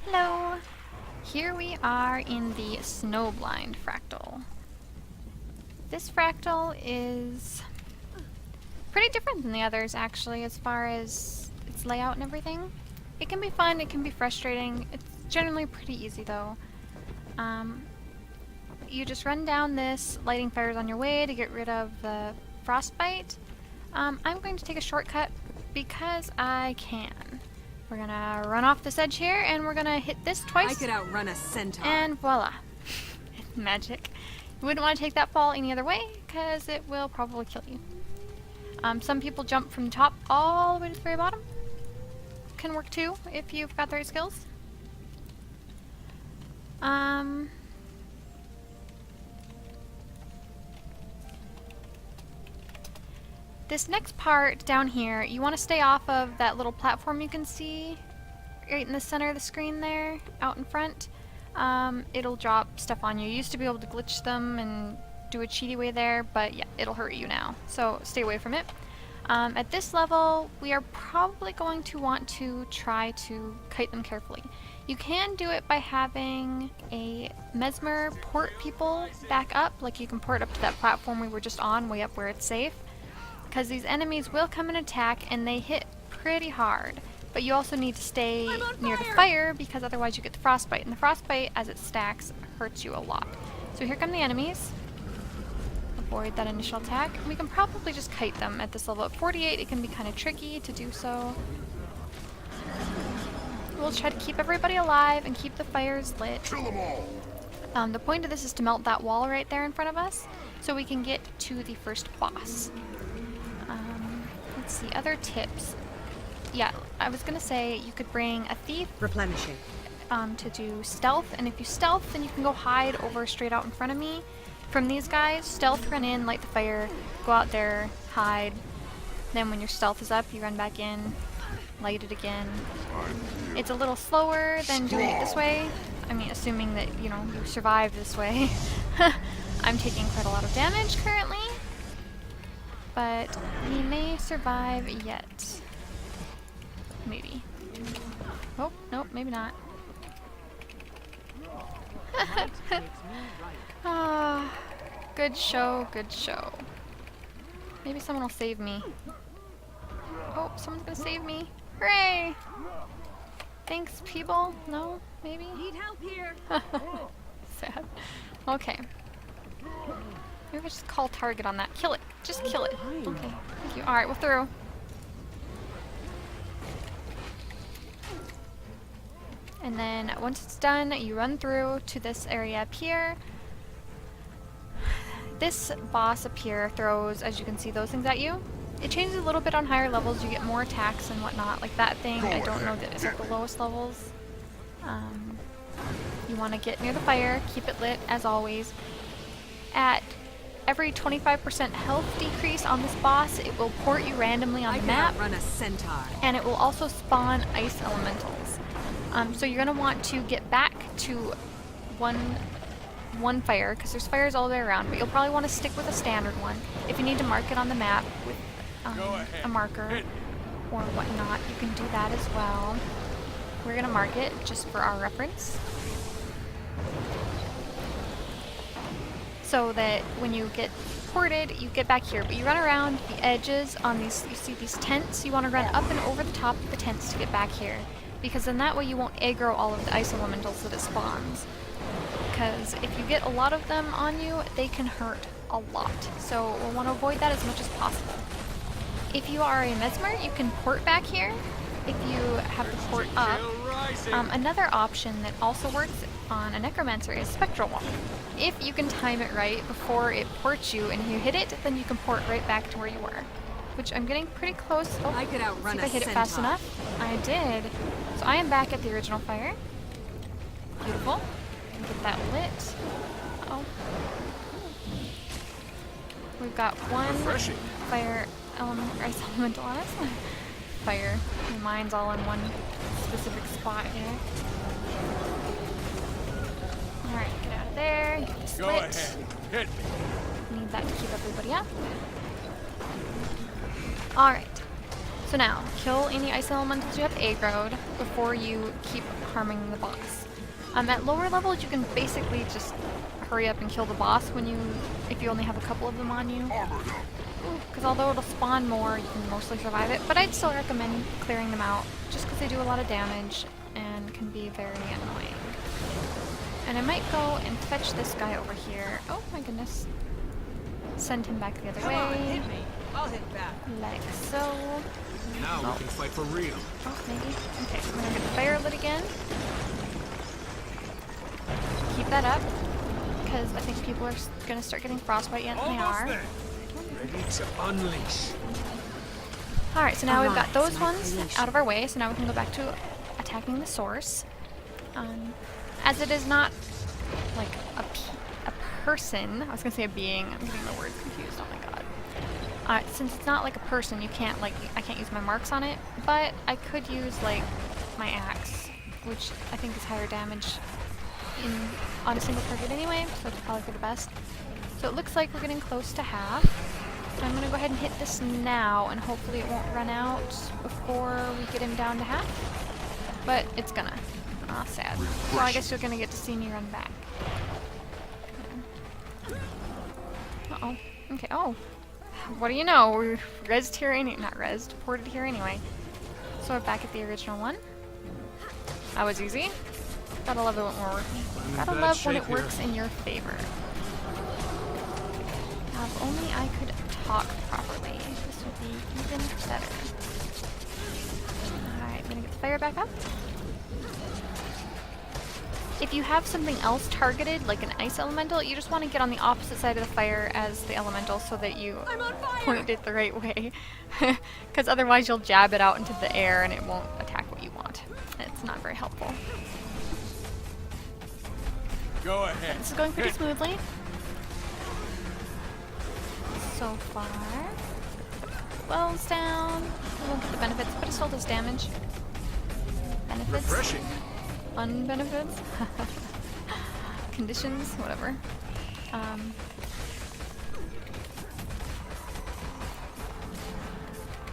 Hello! Here we are in the Snowblind fractal. This fractal is pretty different than the others, actually, as far as its layout and everything. It can be fun, it can be frustrating. It's generally pretty easy, though. You just run down this, lighting fires on your way to get rid of the frostbite. I'm going to take a shortcut because I can. We're gonna run off this edge here, and we're gonna hit this twice. I could outrun a centaur. And voila. Magic. You wouldn't want to take that fall any other way, because it will probably kill you. Some people jump from the top all the way to the very bottom. Can work too, if you've got the right skills. This next part down here, you want to stay off of that little platform you can see right in the center of the screen there, out in front. It'll drop stuff on you. You used to be able to glitch them and do a cheaty way there, but yeah, it'll hurt you now, so stay away from it. At this level, we are probably going to want to try to kite them carefully. You can do it by having a mesmer port people back up, like you can port up to that platform we were just on, way up where it's safe. Because these enemies will come and attack, and they hit pretty hard. But you also need to stay near the fire, because otherwise you get the frostbite. And the frostbite, as it stacks, hurts you a lot. So here come the enemies. Avoid that initial attack. We can probably just kite them at this level. At 48, it can be kind of tricky to do so. We'll try to keep everybody alive and keep the fires lit. Kill them all. The point of this is to melt that wall right there in front of us, so we can get to the first boss. Let's see, other tips. Yeah, I was gonna say you could bring a thief Replenishing. to do stealth, and if you stealth, then you can go hide over straight out in front of me. From these guys, stealth, run in, light the fire, go out there, hide. Then when your stealth is up, you run back in, light it again. It's a little slower than doing it this way. I mean, assuming that, you know, you survive this way. I'm taking quite a lot of damage currently, but we may survive yet. Maybe. Oh, nope, maybe not. Ah, good show, good show. Maybe someone will save me. Oh, someone's gonna save me. Hooray! Thanks, people. No? Maybe? Need help here. Sad. Okay. Maybe we just call target on that. Kill it. Just kill it. Okay. Thank you. Alright, we're through. And then once it's done, you run through to this area up here. This boss up here throws, as you can see, those things at you. It changes a little bit on higher levels. You get more attacks and whatnot. Like that thing, I don't know that it's at the lowest levels. You want to get near the fire, keep it lit as always. At every 25% health decrease on this boss, it will port you randomly on the map. Run a centaur. And it will also spawn ice elementals. So you're going to want to get back to one fire, because there's fires all the way around, but you'll probably want to stick with a standard one. If you need to mark it on the map with a marker or whatnot, you can do that as well. We're going to mark it just for our reference, so that when you get ported, you get back here. But you run around the edges on these, you see these tents, you want to run up and over the top of the tents to get back here, because then that way you won't aggro all of the ice elementals that it spawns. Because if you get a lot of them on you, they can hurt a lot. So we'll want to avoid that as much as possible. If you are a mesmer, you can port back here. If you have the port up, another option that also works on a necromancer is spectral wall. If you can time it right before it ports you and you hit it, then you can port right back to where you were. Which I'm getting pretty close. Oh, I could outrun see if I hit it fast enough. I did. So I am back at the original fire. Beautiful. Get that lit. Uh-oh. We've got one fire element, or ice elemental on us. Fire. My mind's all in one specific spot here. Alright, get out of there. Get this Go lit. ahead. Hit me. Need that to keep everybody up. Alright. So now, kill any ice elementals you have aggroed before you keep harming the boss. At lower levels, you can basically just hurry up and kill the boss if you only have a couple of them on you. Because although it'll spawn more, you can mostly survive it. But I'd still recommend clearing them out, just because they do a lot of damage and can be very annoying. And I might go and fetch this guy over here. Oh my goodness. Send him back the other Come on, way. hit me. I'll hit back. Like so. Now we can fight for real. Oh, maybe. Okay, I'm gonna get the fire lit again. Keep that up, because I think people are gonna start getting frostbite yet, and they Almost are. there. Ready to unleash. Alright, so now we've got Arise, those my ones creation. out of our way, so now we can go back to attacking the source. As it is not like a person, I was gonna say a being, I'm getting the words confused, oh my god. Since it's not like a person, you can't I can't use my marks on it, but I could use like my axe, which I think is higher damage on a single target anyway, so it's probably for the best. So it looks like we're getting close to half. So I'm gonna go ahead and hit this now, and hopefully it won't run out before we get him down to half. But it's gonna. Ah, sad. So I guess you're gonna get to see me run back. Uh-oh. Okay, oh. What do you know? We're rezzed here not rezzed, ported here anyway. So we're back at the original one. That was easy. Gotta love it when it works in your favor. Now, if only I could talk properly, this would be even better. Alright, I'm gonna get the fire back up. If you have something else targeted, like an ice elemental, you just want to get on the opposite side of the fire as the elemental so that you point it the right way. Because otherwise you'll jab it out into the air and it won't attack what you want. It's not very helpful. Go ahead. This is going pretty smoothly. So far. Wells down. We won't get the benefits, but it still does damage. Benefits. Refreshing. Fun benefits. Conditions, whatever.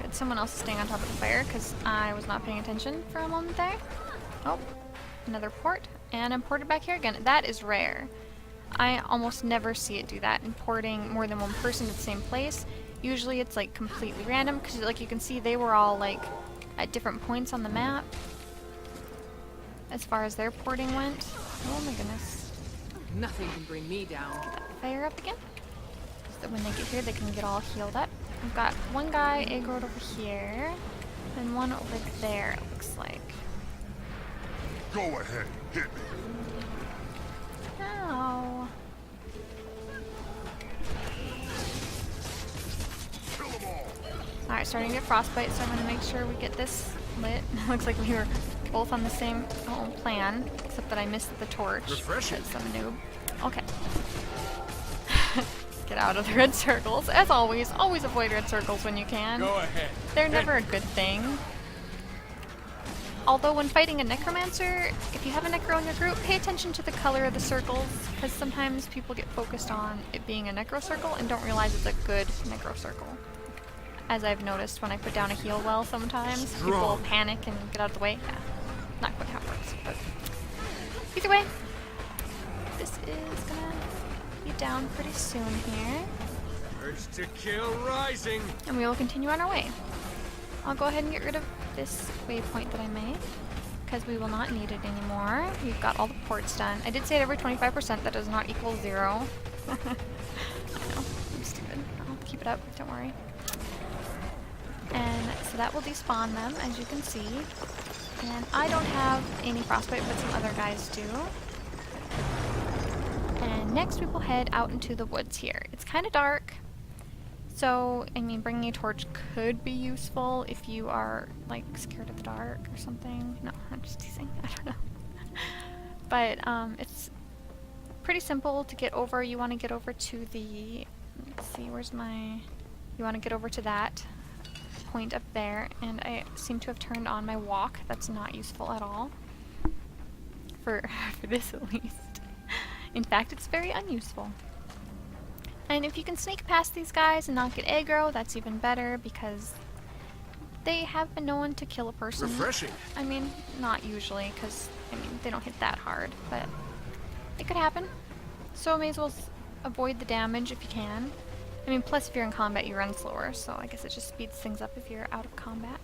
Good, someone else is staying on top of the fire because I was not paying attention for a moment there. Oh, another port. And I'm ported back here again. That is rare. I almost never see it do that, importing more than one person to the same place. Usually it's like completely random, because like you can see they were all like at different points on the map as far as their porting went. Oh my goodness. Nothing can bring me down. Get that fire up again, so that when they get here they can get all healed up. I've got one guy aggroed over here, and one over there, it looks like. Go ahead, hit me. Ow. Kill them all. Alright, starting to get frostbite, so I'm going to make sure we get this lit. Looks like we were both on the same plan, except that I missed the torch. Refreshing. Because I'm a noob. Okay. Get out of the red circles. As always avoid red circles when you can. Go ahead. They're never a good thing. Although when fighting a necromancer, if you have a necro in your group, pay attention to the color of the circles, because sometimes people get focused on it being a necro circle and don't realize it's a good necro circle. As I've noticed when I put down a heal well sometimes, people panic and get out of the way. Yeah, not quite how it works, but either way, this is gonna be down pretty soon here. Urge to kill rising. And we will continue on our way. I'll go ahead and get rid of this waypoint that I made, because we will not need it anymore. We've got all the ports done. I did say it every 25%, that does not equal 0. I know, I'm stupid. I'll keep it up, don't worry. And so that will despawn them, as you can see. And I don't have any frostbite, but some other guys do. And next we will head out into the woods here. It's kind of dark. So, I mean, bringing a torch could be useful if you are, like, scared of the dark or something. No, I'm just teasing. I don't know. But, it's pretty simple to get over. You want to get over to the... Let's see, where's my... You want to get over to that point up there. And I seem to have turned on my walk. That's not useful at all. For this, at least. In fact, it's very unuseful. And if you can sneak past these guys and not get aggro, that's even better, because They have been known to kill a person. Refreshing. I mean, not usually, because, I mean, they don't hit that hard, but it could happen. So may as well avoid the damage if you can. I mean, plus if you're in combat, you run slower, so I guess it just speeds things up if you're out of combat.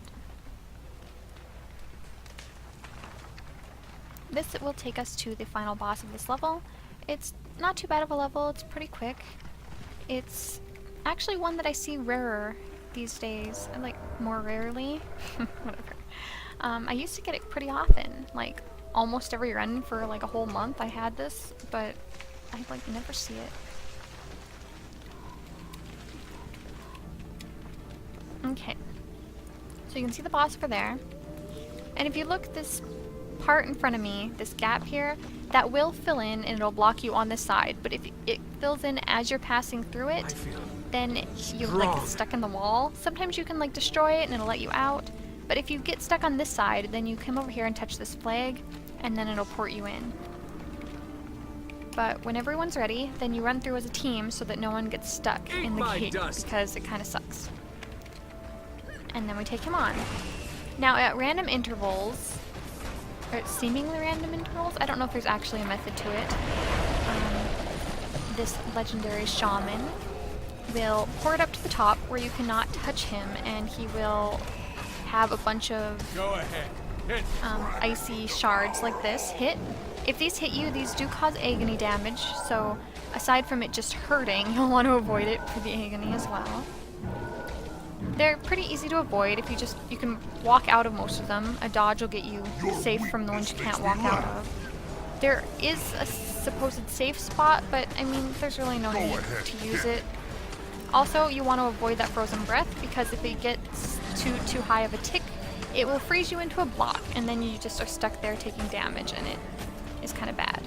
This will take us to the final boss of this level. It's not too bad of a level, it's pretty quick. It's actually one that I see rarer these days, like more rarely. Whatever. I used to get it pretty often, like almost every run for like a whole month I had this, but I like never see it. Okay, so you can see the boss over there, and if you look this part in front of me, this gap here, that will fill in and it'll block you on this side, but if it fills in as you're passing through it, then you like get stuck in the wall. Sometimes you can like destroy it and it'll let you out, but if you get stuck on this side, then you come over here and touch this flag, and then it'll port you in. But when everyone's ready, then you run through as a team so that no one gets stuck in the gate, because it kind of sucks. And then we take him on. Now at random intervals, or seemingly random intervals, I don't know if there's actually a method to it, this legendary shaman will port up to the top where you cannot touch him, and he will have a bunch of Go ahead. Hit. icy shards like this hit. If these hit you, these do cause agony damage, so aside from it just hurting, you'll want to avoid it for the agony as well. They're pretty easy to avoid if you can walk out of most of them. A dodge will get you safe from the ones you can't walk out of. There is a supposed safe spot, but I mean, there's really no need to use it. Also, you want to avoid that frozen breath, because if it gets too high of a tick, it will freeze you into a block, and then you just are stuck there taking damage, and it is kind of bad.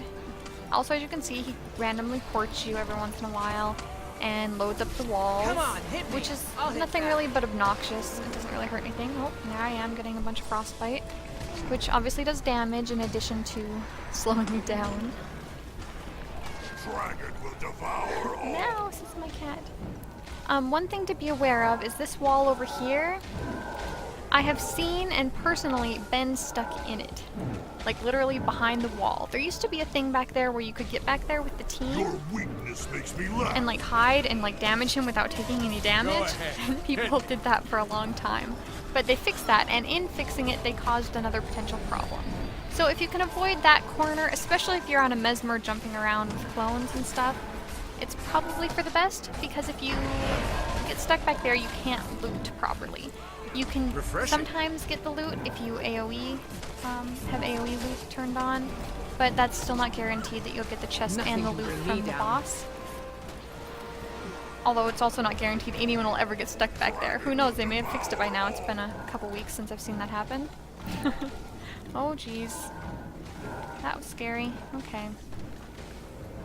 Also, as you can see, he randomly ports you every once in a while and loads up the walls, Come on, hit me. which is I'll hit nothing back. really but obnoxious. It doesn't really hurt anything. Oh, there I am getting a bunch of frostbite, which obviously does damage in addition to slowing me down. Dragon will devour all. No, this is my cat. One thing to be aware of is this wall over here. I have seen and personally been stuck in it. Like literally behind the wall. There used to be a thing back there where you could get back there with the team Your weakness makes me laugh. and like hide and like damage him without taking any damage. ahead. And people did that for a long time. But they fixed that, and in fixing it, they caused another potential problem. So if you can avoid that corner, especially if you're on a mesmer jumping around with clones and stuff, it's probably for the best, because if you get stuck back there, you can't loot properly. You can sometimes get the loot if you AoE, have AoE loot turned on, but that's still not guaranteed that you'll get the chest and the loot from the boss. Although it's also not guaranteed anyone will ever get stuck back there. Who knows, they may have fixed it by now. It's been a couple weeks since I've seen that happen. Oh jeez. That was scary. Okay.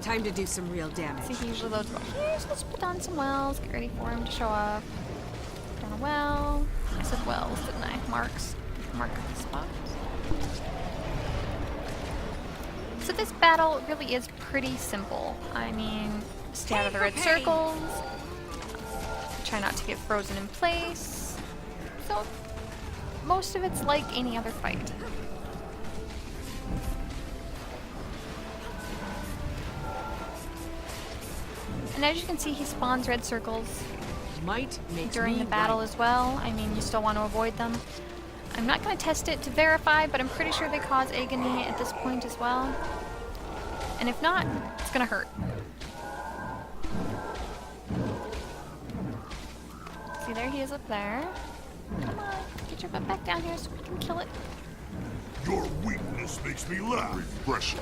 Time to do some real damage. See, he usually loads well. Here, so let's put on some wells, get ready for him to show up. Put on a well. I said wells, didn't I? Marks. Mark the spot. So this battle really is pretty simple. I mean, stay out of the red circles. Try not to get frozen in place. So, most of it's like any other fight. And as you can see, he spawns red circles Might makes during me the battle right. as well. I mean, you still want to avoid them. I'm not going to test it to verify, but I'm pretty sure they cause agony at this point as well. And if not, it's going to hurt. See, there he is up there. Come on, get your butt back down here so we can kill it. Your weakness makes me laugh. Refreshing.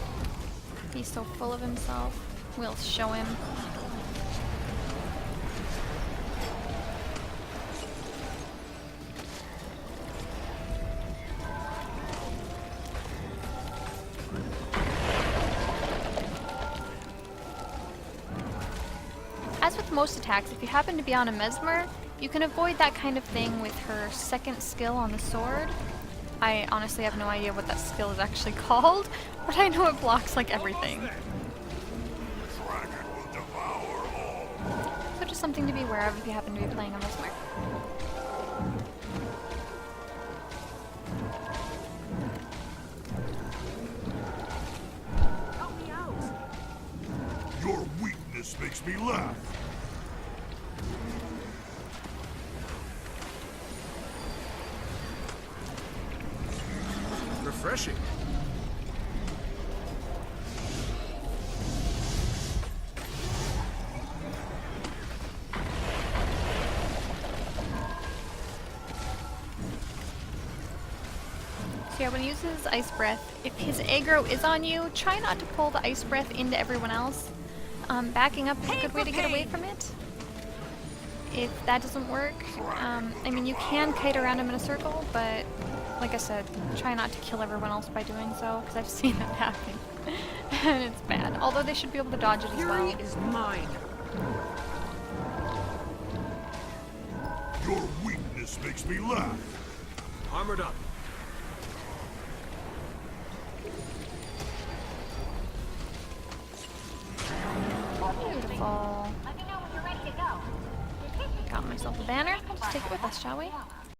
He's so full of himself. We'll show him. As with most attacks, if you happen to be on a mesmer, you can avoid that kind of thing with her second skill on the sword. I honestly have no idea what that skill is actually called, but I know it blocks like everything. Dragon will devour all. So just something to be aware of if you happen to be playing a mesmer. weakness makes me laugh. Refreshing. So yeah, when he uses Ice Breath, if his aggro is on you, try not to pull the Ice Breath into everyone else. Backing up is a good way to get away from it. If that doesn't work, I mean, you can kite around him in a circle, but like I said, try not to kill everyone else by doing so, because I've seen that happen. And it's bad. Although they should be able to dodge it as well. Fury is mine. Your weakness makes me laugh. Armored up. Beautiful. Got myself a banner. Let's take it with us, shall we?